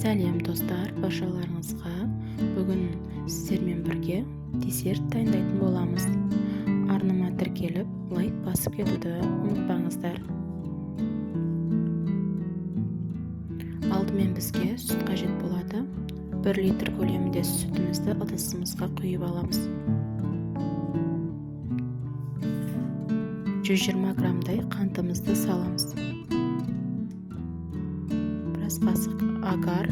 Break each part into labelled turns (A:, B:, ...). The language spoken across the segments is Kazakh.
A: Сәлем достар, баршаларыңызға. Бүгін сіздермен бірге десерт дайындайтын боламыз. Арныма тіркеліп, лайк басып кетуді ұмытпаңыздар. Алдымен бізге сүт қажет болады. 1 литр көлемінде сүтімізді ыдысымызға құйып аламыз. 120 граммдай қантымызды саламыз. Біраз қасық агар,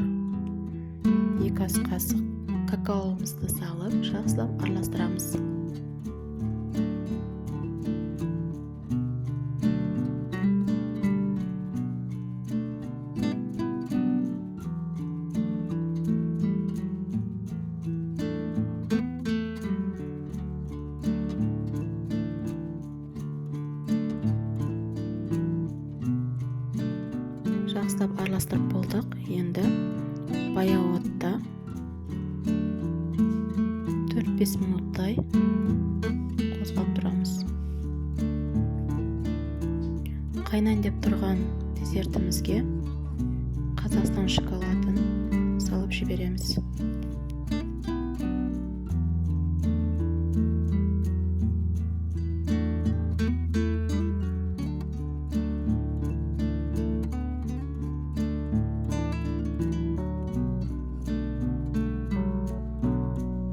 A: 2 ас қасық какаомызды салып, жақсылап араластырамыз. Жақсылап араластырып болдық. Енді баяу отта 4-5 минуттай қозғап тұрамыз. Қайнайын деп тұрған десертімізге Қазақстан шоколадын салып жібереміз.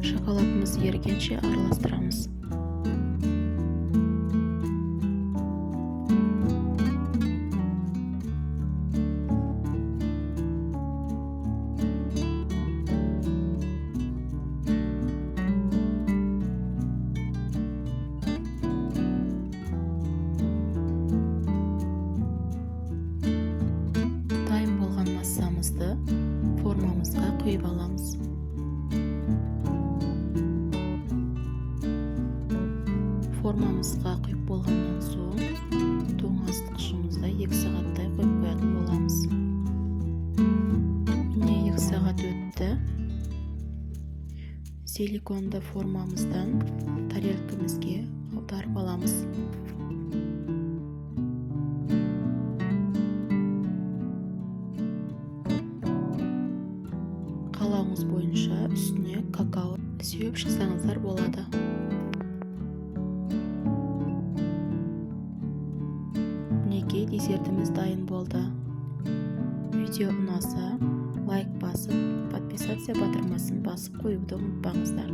A: Шоколадымыз ерігенше араластырамыз. Дайын болған массамызды формамызға құйып аламыз. Формамызға құйып болғаннан соң тоңазытқышымызда 2 сағаттай қойып қоятын боламыз. Міне 2 сағат өтті. Силиконды формамыздан тарелкамызге аударып аламыз. Қалауыңыз бойынша үстіне какао сеуіп шықсаңыздар болады. Мінекей десертіміз дайын болды. Видео ұнаса, лайк басып, подписация батырмасын басып қоюды ұмытпаңыздар.